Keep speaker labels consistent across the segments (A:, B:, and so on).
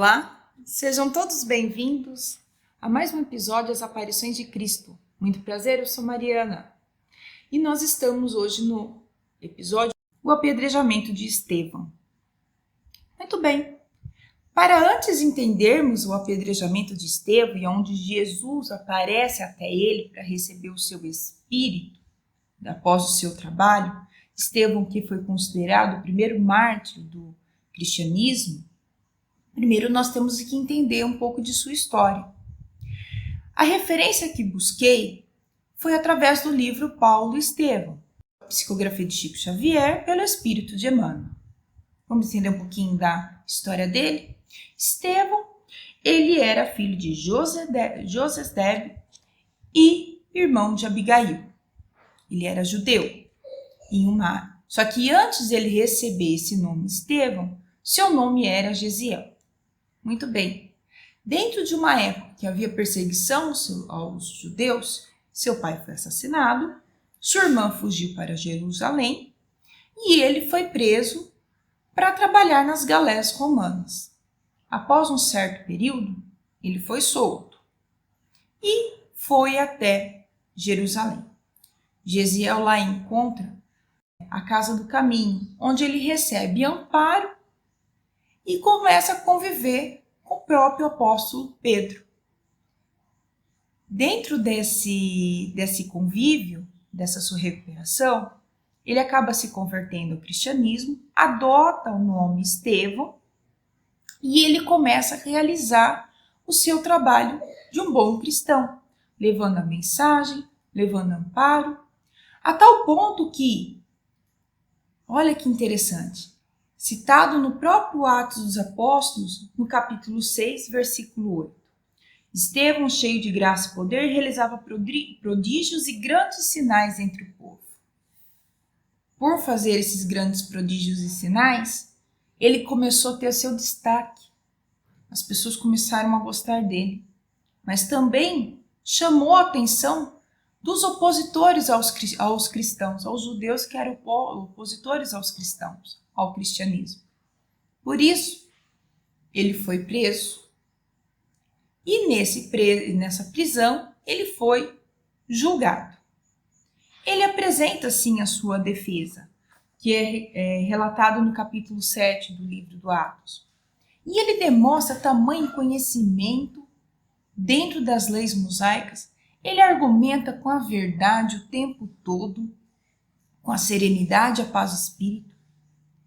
A: Olá, sejam todos bem-vindos a mais um episódio das Aparições de Cristo. Muito prazer, eu sou Mariana. E nós estamos hoje no episódio O Apedrejamento de Estevão. Muito bem, para antes entendermos o apedrejamento de Estevão e onde Jesus aparece até ele para receber o seu espírito após o seu trabalho, Estevão, que foi considerado o primeiro mártir do cristianismo, primeiro nós temos que entender um pouco de sua história. A referência que busquei foi através do livro Paulo e Estevão, Psicografia de Chico Xavier pelo Espírito de Emmanuel. Vamos entender um pouquinho da história dele? Estevão, ele era filho de José e irmão de Abigail. Ele era judeu. Só que antes de ele receber esse nome Estevão, seu nome era Gesiel. Muito bem. Dentro de uma época que havia perseguição aos judeus, seu pai foi assassinado, sua irmã fugiu para Jerusalém e ele foi preso para trabalhar nas galés romanas. Após um certo período, ele foi solto e foi até Jerusalém. Gesiel lá encontra a Casa do Caminho, onde ele recebe amparo e começa a conviver com o próprio apóstolo Pedro. Dentro desse convívio, dessa sua recuperação, ele acaba se convertendo ao cristianismo, adota o nome Estevão e ele começa a realizar o seu trabalho de um bom cristão, levando a mensagem, levando amparo, a tal ponto que, olha que interessante, citado no próprio Atos dos Apóstolos, no capítulo 6, versículo 8. Estevão, cheio de graça e poder, realizava prodígios e grandes sinais entre o povo. Por fazer esses grandes prodígios e sinais, ele começou a ter seu destaque. As pessoas começaram a gostar dele. Mas também chamou a atenção dos opositores aos cristãos, aos judeus que eram opositores aos cristãos, ao cristianismo. Por isso, ele foi preso. E nessa prisão, ele foi julgado. Ele apresenta, sim, a sua defesa, que é relatado no capítulo 7 do livro do Atos. E ele demonstra tamanho conhecimento dentro das leis mosaicas. Ele argumenta com a verdade o tempo todo, com a serenidade e a paz do espírito,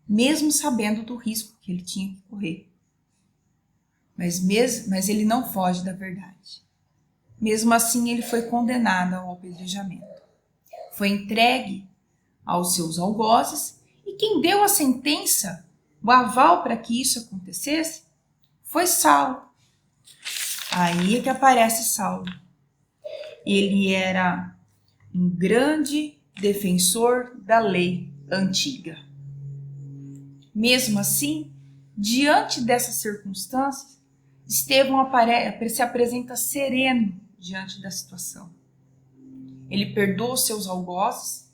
A: mesmo sabendo do risco que ele tinha que correr. Mas ele não foge da verdade. Mesmo assim, ele foi condenado ao apedrejamento. Foi entregue aos seus algozes e quem deu a sentença, o aval para que isso acontecesse, foi Saulo. Aí é que aparece Saulo. Ele era um grande defensor da lei antiga. Mesmo assim, diante dessas circunstâncias, Estevão se apresenta sereno diante da situação. Ele perdoa os seus algozes,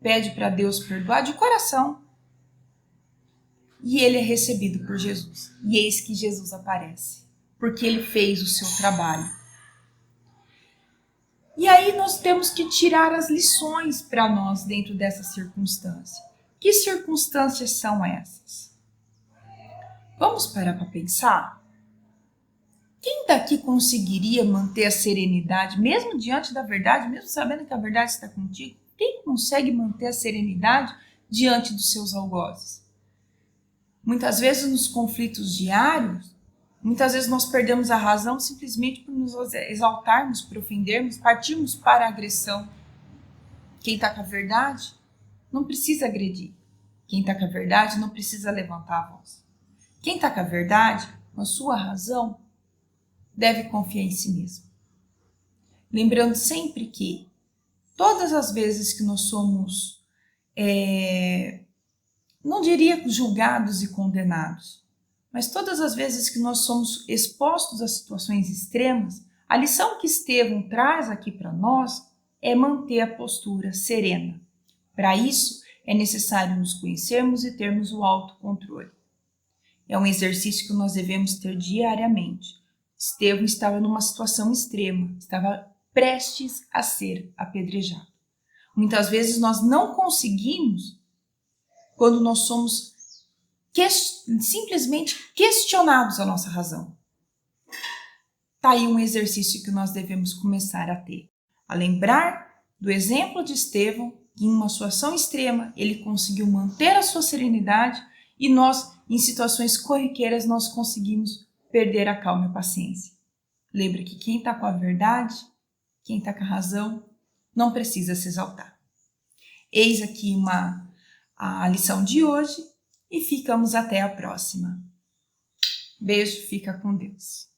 A: pede para Deus perdoar de coração e ele é recebido por Jesus. E eis que Jesus aparece, porque ele fez o seu trabalho. E aí nós temos que tirar as lições para nós dentro dessa circunstância. Que circunstâncias são essas? Vamos parar para pensar? Quem daqui conseguiria manter a serenidade, mesmo diante da verdade, mesmo sabendo que a verdade está contigo? Quem consegue manter a serenidade diante dos seus algozes? Muitas vezes nos conflitos diários, muitas vezes nós perdemos a razão simplesmente por nos exaltarmos, por ofendermos, partirmos para a agressão. Quem está com a verdade não precisa agredir. Quem está com a verdade não precisa levantar a voz. Quem está com a verdade, com a sua razão, deve confiar em si mesmo. Lembrando sempre que todas as vezes que nós somos, não diria julgados e condenados, mas todas as vezes que nós somos expostos a situações extremas, a lição que Estevão traz aqui para nós é manter a postura serena. Para isso, é necessário nos conhecermos e termos o autocontrole. É um exercício que nós devemos ter diariamente. Estevão estava numa situação extrema, estava prestes a ser apedrejado. Muitas vezes nós não conseguimos quando nós somos simplesmente questionados a nossa razão. Está aí um exercício que nós devemos começar a ter. A lembrar do exemplo de Estevão, que em uma situação extrema ele conseguiu manter a sua serenidade e nós, em situações corriqueiras, nós conseguimos perder a calma e a paciência. Lembra que quem está com a verdade, quem está com a razão, não precisa se exaltar. Eis aqui a lição de hoje e ficamos até a próxima. Beijo, fica com Deus.